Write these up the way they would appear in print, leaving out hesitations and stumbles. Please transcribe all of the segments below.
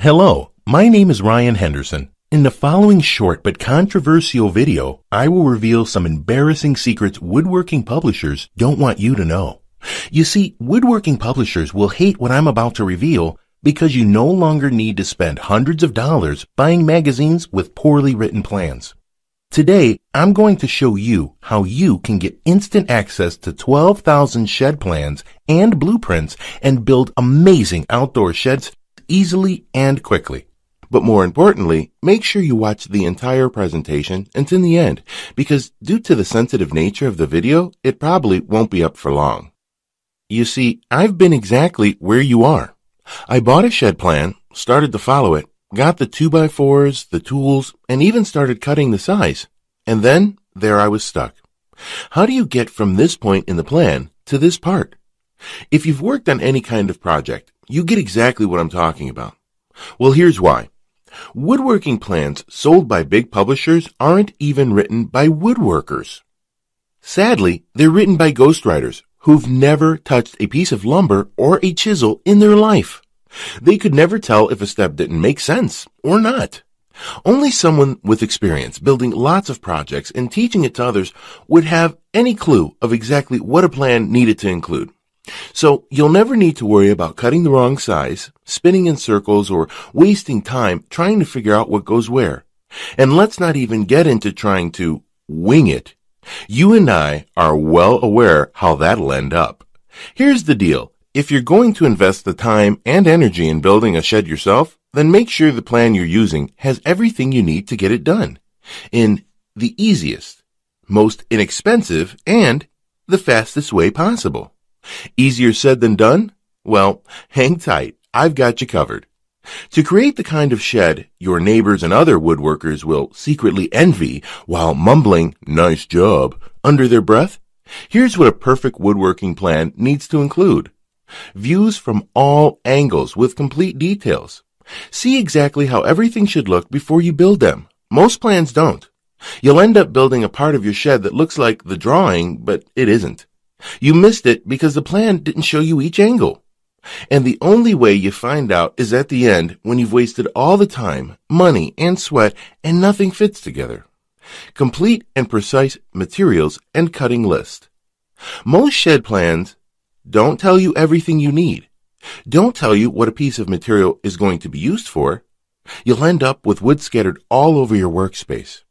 Hello, my name is Ryan Henderson. In the following short but controversial video, I will reveal some embarrassing secrets woodworking publishers don't want you to know. You see, woodworking publishers will hate what I'm about to reveal because you no longer need to spend hundreds of dollars buying magazines with poorly written plans. Today, I'm going to show you how you can get instant access to 12,000 shed plans and blueprints and build amazing outdoor sheds easily and quickly. But more importantly, make sure you watch the entire presentation until the end, because due to the sensitive nature of the video, it probably won't be up for long. You see, I've been exactly where you are. I bought a shed plan, started to follow it, got the 2x4s, the tools, and even started cutting the size. And then, there I was stuck. How do you get from this point in the plan to this part? If you've worked on any kind of project, you get exactly what I'm talking about. Well, here's why. Woodworking plans sold by big publishers aren't even written by woodworkers. Sadly, they're written by ghostwriters who've never touched a piece of lumber or a chisel in their life. They could never tell if a step didn't make sense or not. Only someone with experience building lots of projects and teaching it to others would have any clue of exactly what a plan needed to include. So you'll never need to worry about cutting the wrong size, spinning in circles, or wasting time trying to figure out what goes where. And let's not even get into trying to wing it. You and I are well aware how that'll end up. Here's the deal. If you're going to invest the time and energy in building a shed yourself, then make sure the plan you're using has everything you need to get it done in the easiest, most inexpensive, and the fastest way possible. Easier said than done? Well, hang tight. I've got you covered. To create the kind of shed your neighbors and other woodworkers will secretly envy while mumbling, "Nice job," under their breath, here's what a perfect woodworking plan needs to include. Views from all angles with complete details. See exactly how everything should look before you build them. Most plans don't. You'll end up building a part of your shed that looks like the drawing, but it isn't. You missed it because the plan didn't show you each angle. And the only way you find out is at the end when you've wasted all the time, money, and sweat and nothing fits together. Complete and precise materials and cutting list. Most shed plans don't tell you everything you need. Don't tell you what a piece of material is going to be used for. You'll end up with wood scattered all over your workspace.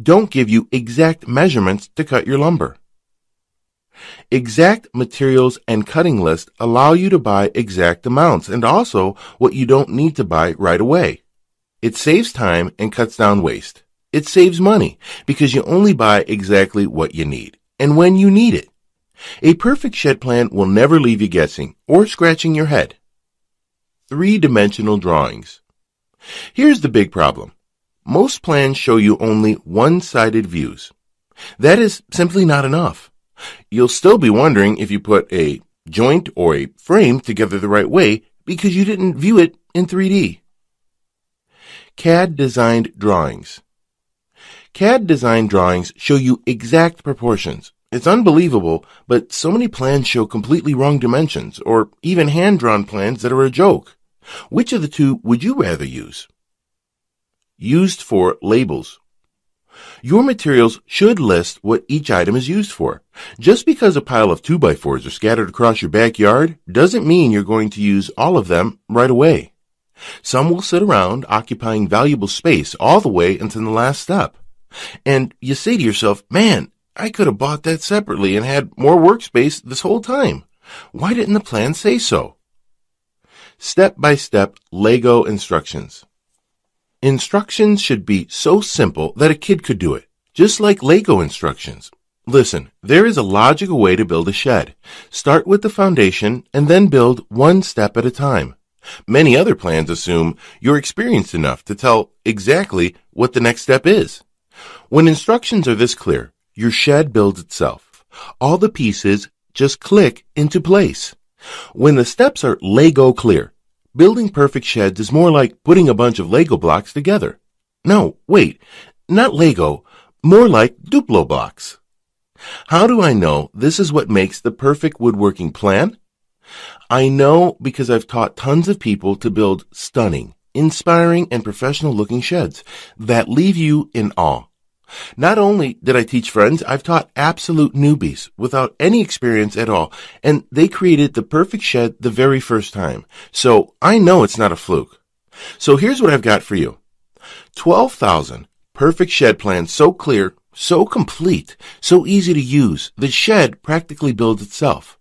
Don't give you exact measurements to cut your lumber. Exact materials and cutting list allow you to buy exact amounts and also what you don't need to buy right away. It saves time and cuts down waste. It saves money because you only buy exactly what you need and when you need it. A perfect shed plan will never leave you guessing or scratching your head. 3-dimensional drawings. Here's the big problem. Most plans show you only one-sided views. That is simply not enough. You'll still be wondering if you put a joint or a frame together the right way because you didn't view it in 3D. CAD-designed drawings. CAD-designed drawings show you exact proportions. It's unbelievable, but so many plans show completely wrong dimensions, or even hand-drawn plans that are a joke. Which of the two would you rather use? Used for labels. Your materials should list what each item is used for. Just because a pile of 2x4s are scattered across your backyard doesn't mean you're going to use all of them right away. Some will sit around occupying valuable space all the way until the last step. And you say to yourself, man, I could have bought that separately and had more workspace this whole time. Why didn't the plan say so? Step-by-step Lego instructions. Instructions should be so simple that a kid could do it, just like Lego instructions. Listen, there is a logical way to build a shed. Start with the foundation and then build one step at a time. Many other plans assume you're experienced enough to tell exactly what the next step is. When instructions are this clear, your shed builds itself. All the pieces just click into place. When the steps are Lego clear, building perfect sheds is more like putting a bunch of Lego blocks together. No, wait, not Lego, more like Duplo blocks. How do I know this is what makes the perfect woodworking plan? I know because I've taught tons of people to build stunning, inspiring, and professional-looking sheds that leave you in awe. Not only did I teach friends, I've taught absolute newbies without any experience at all, and they created the perfect shed the very first time. So I know it's not a fluke. So here's what I've got for you. 12,000 perfect shed plans, so clear, so complete, so easy to use, the shed practically builds itself.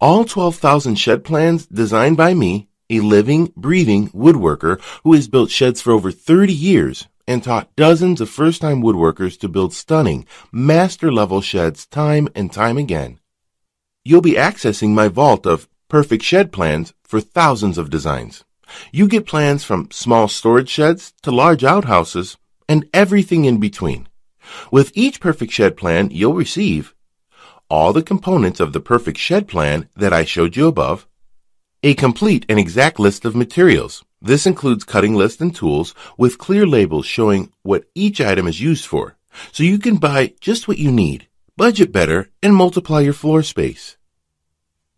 All 12,000 shed plans designed by me, a living, breathing woodworker who has built sheds for over 30 years and taught dozens of first-time woodworkers to build stunning, master-level sheds time and time again. You'll be accessing my vault of perfect shed plans for thousands of designs. You get plans from small storage sheds to large outhouses and everything in between. With each perfect shed plan, you'll receive all the components of the perfect shed plan that I showed you above, a complete and exact list of materials. This includes cutting lists and tools with clear labels showing what each item is used for, so you can buy just what you need, budget better, and multiply your floor space.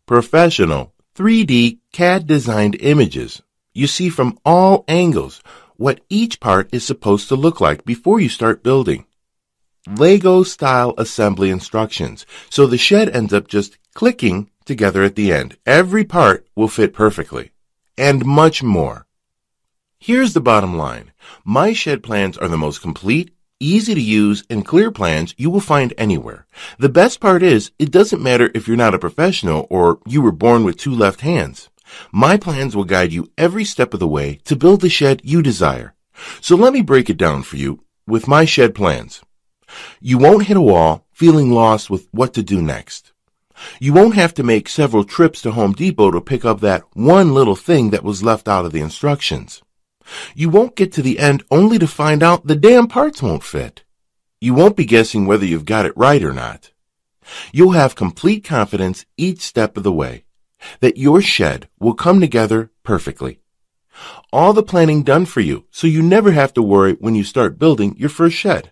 Professional 3D CAD-designed images. You see from all angles what each part is supposed to look like before you start building. Lego-style assembly instructions, so the shed ends up just clicking together at the end. Every part will fit perfectly, and much more. Here's the bottom line. My shed plans are the most complete, easy to use, and clear plans you will find anywhere. The best part is, it doesn't matter if you're not a professional or you were born with two left hands. My plans will guide you every step of the way to build the shed you desire. So let me break it down for you with my shed plans. You won't hit a wall feeling lost with what to do next. You won't have to make several trips to Home Depot to pick up that one little thing that was left out of the instructions. You won't get to the end only to find out the damn parts won't fit. You won't be guessing whether you've got it right or not. You'll have complete confidence each step of the way that your shed will come together perfectly. All the planning done for you, so you never have to worry when you start building your first shed.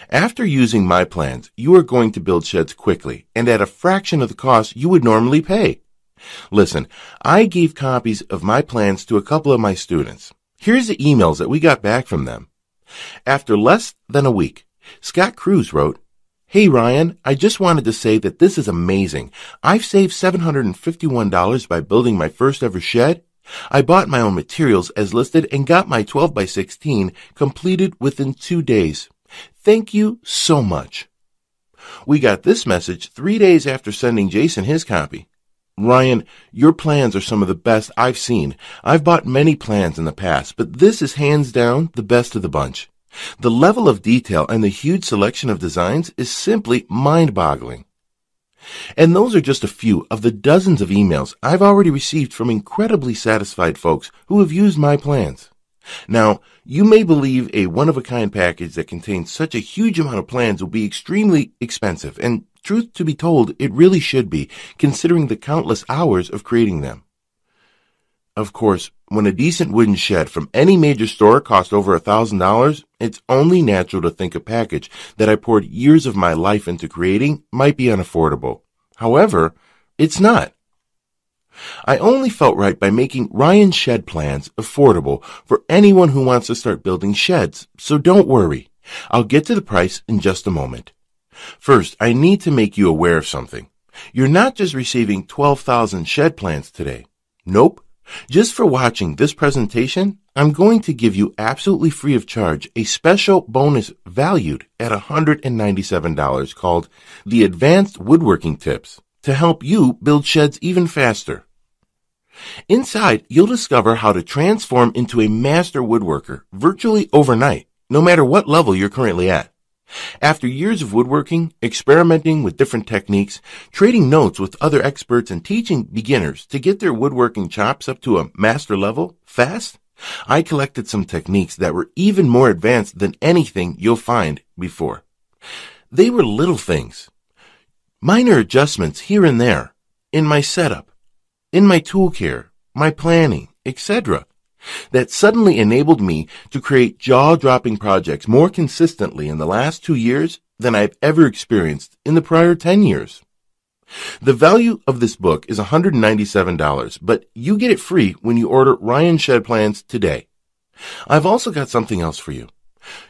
After using my plans, you are going to build sheds quickly and at a fraction of the cost you would normally pay. Listen, I gave copies of my plans to a couple of my students. Here's the emails that we got back from them. After less than a week, Scott Cruz wrote, "Hey Ryan, I just wanted to say that this is amazing. I've saved $751 by building my first ever shed. I bought my own materials as listed and got my 12 by 16 completed within 2 days. Thank you so much." We got this message 3 days after sending Jason his copy. "Ryan, your plans are some of the best I've seen. I've bought many plans in the past, but this is hands down the best of the bunch. The level of detail and the huge selection of designs is simply mind-boggling." And those are just a few of the dozens of emails I've already received from incredibly satisfied folks who have used my plans. Now, you may believe a one-of-a-kind package that contains such a huge amount of plans will be extremely expensive, and truth to be told, it really should be, considering the countless hours of creating them. Of course, when a decent wooden shed from any major store costs over $1,000, it's only natural to think a package that I poured years of my life into creating might be unaffordable. However, it's not. I only felt right by making Ryan's shed plans affordable for anyone who wants to start building sheds, so don't worry. I'll get to the price in just a moment. First, I need to make you aware of something. You're not just receiving 12,000 shed plans today. Nope. Just for watching this presentation, I'm going to give you absolutely free of charge a special bonus valued at $197 called the Advanced Woodworking Tips to help you build sheds even faster. Inside, you'll discover how to transform into a master woodworker virtually overnight, no matter what level you're currently at. After years of woodworking, experimenting with different techniques, trading notes with other experts, and teaching beginners to get their woodworking chops up to a master level fast, I collected some techniques that were even more advanced than anything you'll find before. They were little things, minor adjustments here and there, in my setup, in my tool care, my planning, etc., that suddenly enabled me to create jaw-dropping projects more consistently in the last 2 years than I've ever experienced in the prior 10 years. The value of this book is $197, but you get it free when you order Ryan Shed Plans today. I've also got something else for you.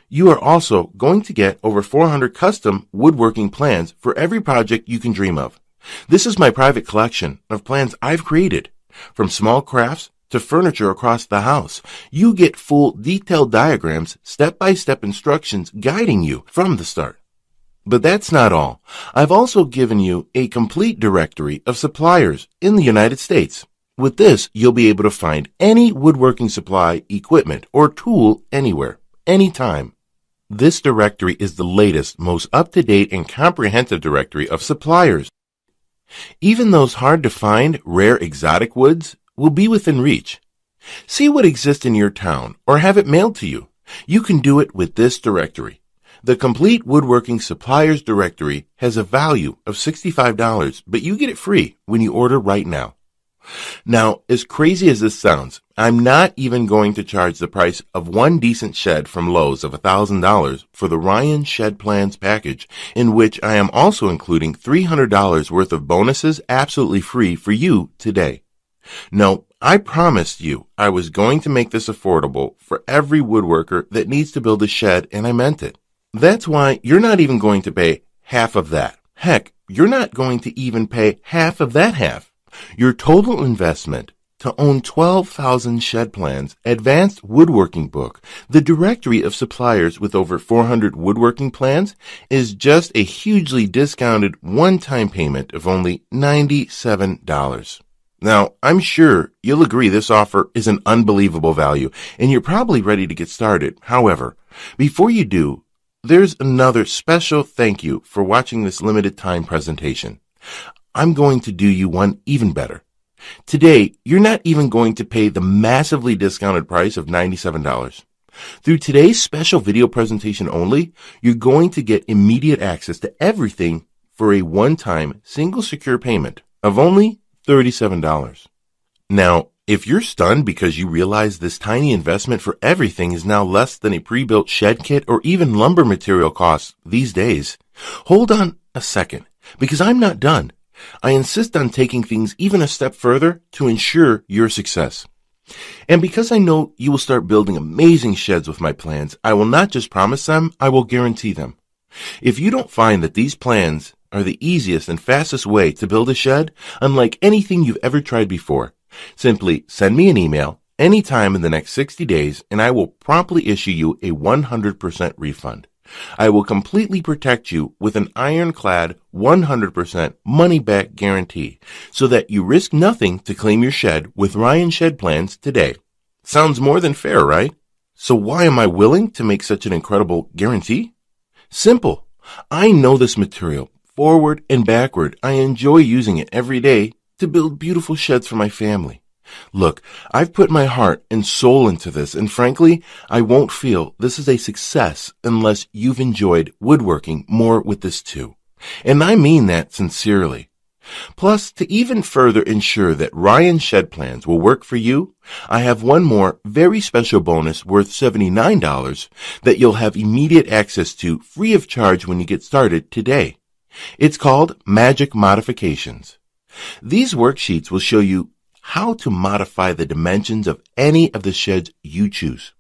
You are also going to get over 400 custom woodworking plans for every project you can dream of. This is my private collection of plans I've created. From small crafts to furniture across the house, you get full detailed diagrams, step-by-step instructions guiding you from the start. But that's not all. I've also given you a complete directory of suppliers in the United States. With this, you'll be able to find any woodworking supply, equipment, or tool anywhere, anytime. This directory is the latest, most up-to-date, and comprehensive directory of suppliers. Even those hard-to-find, rare exotic woods will be within reach. See what exists in your town or have it mailed to you. You can do it with this directory. The complete woodworking suppliers directory has a value of $65, but you get it free when you order right now. Now, as crazy as this sounds, I'm not even going to charge the price of one decent shed from Lowe's of $1,000 for the Ryan Shed Plans package, in which I am also including $300 worth of bonuses absolutely free for you today. No, I promised you I was going to make this affordable for every woodworker that needs to build a shed, and I meant it. That's why you're not even going to pay half of that. Heck, you're not going to even pay half of that half. Your total investment to own 12,000 shed plans, advanced woodworking book, the directory of suppliers with over 400 woodworking plans, is just a hugely discounted one-time payment of only $97. Now, I'm sure you'll agree this offer is an unbelievable value, and you're probably ready to get started. However, before you do, there's another special thank you for watching this limited time presentation. I'm going to do you one even better. Today, you're not even going to pay the massively discounted price of $97. Through today's special video presentation only, you're going to get immediate access to everything for a one-time single secure payment of only $37. Now, if you're stunned because you realize this tiny investment for everything is now less than a pre-built shed kit or even lumber material costs these days, hold on a second, because I'm not done. I insist on taking things even a step further to ensure your success. And because I know you will start building amazing sheds with my plans, I will not just promise them, I will guarantee them. If you don't find that these plans are the easiest and fastest way to build a shed, unlike anything you've ever tried before, simply send me an email anytime in the next 60 days and I will promptly issue you a 100% refund. I will completely protect you with an ironclad 100% money-back guarantee so that you risk nothing to claim your shed with Ryan Shed Plans today. Sounds more than fair, right? So why am I willing to make such an incredible guarantee? Simple. I know this material forward and backward. I enjoy using it every day to build beautiful sheds for my family. Look, I've put my heart and soul into this, and frankly, I won't feel this is a success unless you've enjoyed woodworking more with this too. And I mean that sincerely. Plus, to even further ensure that Ryan Shed Plans will work for you, I have one more very special bonus worth $79 that you'll have immediate access to free of charge when you get started today. It's called Magic Modifications. These worksheets will show you how to modify the dimensions of any of the sheds you choose.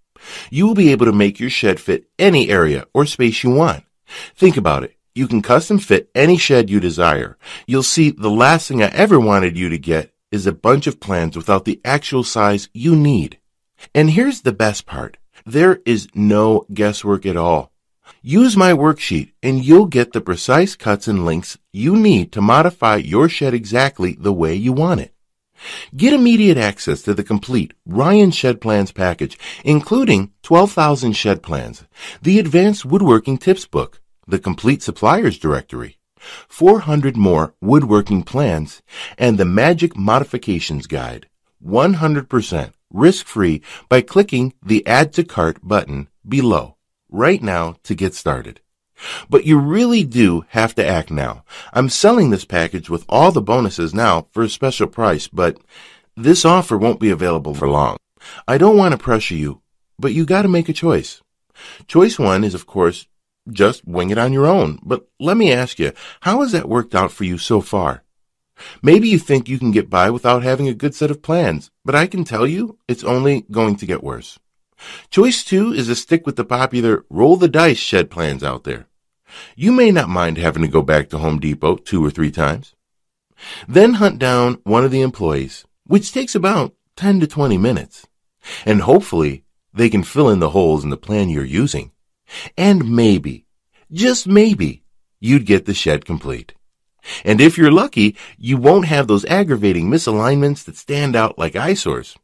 You will be able to make your shed fit any area or space you want. Think about it. You can custom fit any shed you desire. You'll see the last thing I ever wanted you to get is a bunch of plans without the actual size you need. And here's the best part. There is no guesswork at all. Use my worksheet and you'll get the precise cuts and lengths you need to modify your shed exactly the way you want it. Get immediate access to the complete Ryan Shed Plans package, including 12,000 shed plans, the Advanced Woodworking Tips book, the Complete Suppliers Directory, 400 more woodworking plans, and the Magic Modifications Guide, 100% risk-free by clicking the Add to Cart button below right now to get started. But you really do have to act now. I'm selling this package with all the bonuses now for a special price, but this offer won't be available for long. I don't want to pressure you, but you got to make a choice. Choice one is, of course, just wing it on your own. But let me ask you, how has that worked out for you so far? Maybe you think you can get by without having a good set of plans, but I can tell you it's only going to get worse. Choice 2 is to stick with the popular roll the dice shed plans out there. You may not mind having to go back to Home Depot 2 or 3 times. Then hunt down one of the employees, which takes about 10 to 20 minutes. And hopefully they can fill in the holes in the plan you're using. And maybe, just maybe, you'd get the shed complete. And if you're lucky, you won't have those aggravating misalignments that stand out like eyesores.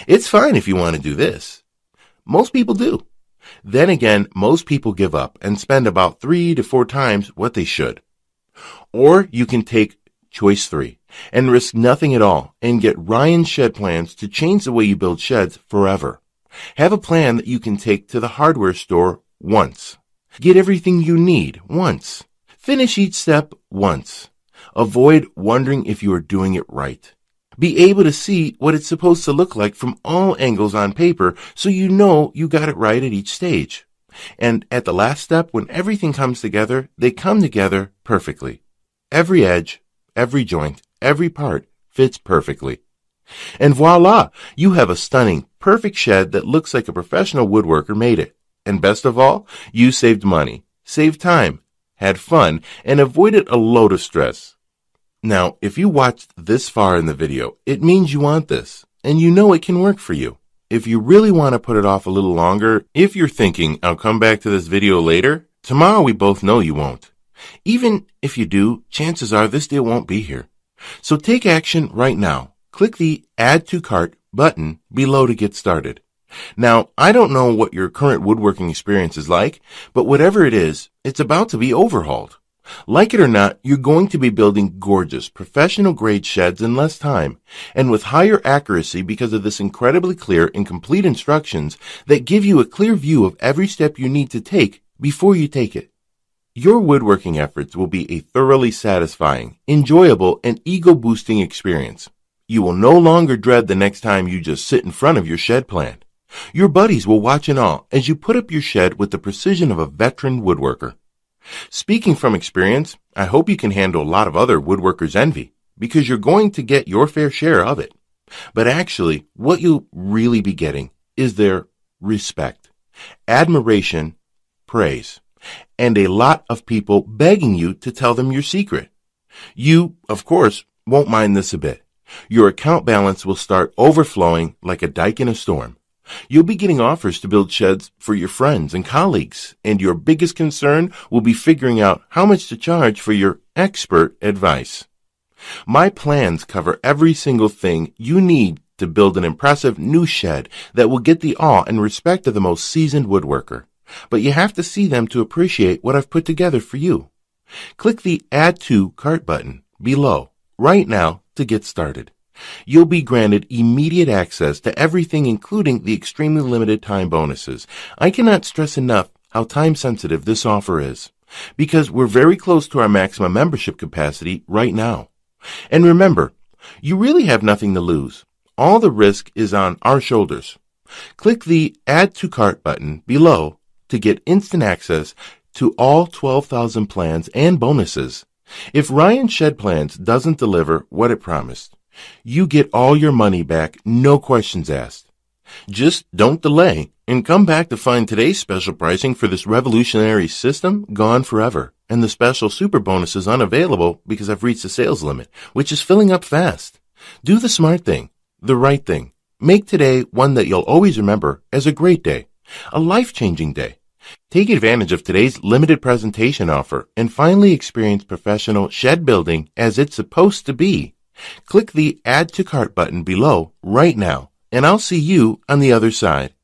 It's fine if you want to do this. Most people do. Then again, most people give up and spend about 3 to 4 times what they should. Or you can take choice 3 and risk nothing at all and get Ryan's shed plans to change the way you build sheds forever. Have a plan that you can take to the hardware store once. Get everything you need once. Finish each step once. Avoid wondering if you are doing it right. Be able to see what it's supposed to look like from all angles on paper so you know you got it right at each stage. And at the last step, when everything comes together, they come together perfectly. Every edge, every joint, every part fits perfectly. And voila, you have a stunning, perfect shed that looks like a professional woodworker made it. And best of all, you saved money, saved time, had fun, and avoided a load of stress. Now, if you watched this far in the video, it means you want this, and you know it can work for you. If you really want to put it off a little longer, if you're thinking, I'll come back to this video later, tomorrow we both know you won't. Even if you do, chances are this deal won't be here. So take action right now. Click the Add to Cart button below to get started. Now, I don't know what your current woodworking experience is like, but whatever it is, it's about to be overhauled. Like it or not, you're going to be building gorgeous, professional-grade sheds in less time, and with higher accuracy because of this incredibly clear and complete instructions that give you a clear view of every step you need to take before you take it. Your woodworking efforts will be a thoroughly satisfying, enjoyable, and ego-boosting experience. You will no longer dread the next time you just sit in front of your shed plan. Your buddies will watch in awe as you put up your shed with the precision of a veteran woodworker. Speaking from experience, I hope you can handle a lot of other woodworkers' envy, because you're going to get your fair share of it. But actually, what you'll really be getting is their respect, admiration, praise, and a lot of people begging you to tell them your secret. You, of course, won't mind this a bit. Your account balance will start overflowing like a dike in a storm. You'll be getting offers to build sheds for your friends and colleagues, and your biggest concern will be figuring out how much to charge for your expert advice. My plans cover every single thing you need to build an impressive new shed that will get the awe and respect of the most seasoned woodworker. But you have to see them to appreciate what I've put together for you. Click the Add to Cart button below right now to get started. You'll be granted immediate access to everything, including the extremely limited time bonuses. I cannot stress enough how time-sensitive this offer is, because we're very close to our maximum membership capacity right now. And remember, you really have nothing to lose. All the risk is on our shoulders. Click the Add to Cart button below to get instant access to all 12,000 plans and bonuses. If Ryan Shed Plans doesn't deliver what it promised, you get all your money back, no questions asked. Just don't delay and come back to find today's special pricing for this revolutionary system gone forever, and the special super bonuses unavailable because I've reached the sales limit, which is filling up fast. Do the smart thing, the right thing. Make today one that you'll always remember as a great day, a life-changing day. Take advantage of today's limited presentation offer and finally experience professional shed building as it's supposed to be. Click the Add to Cart button below right now, and I'll see you on the other side.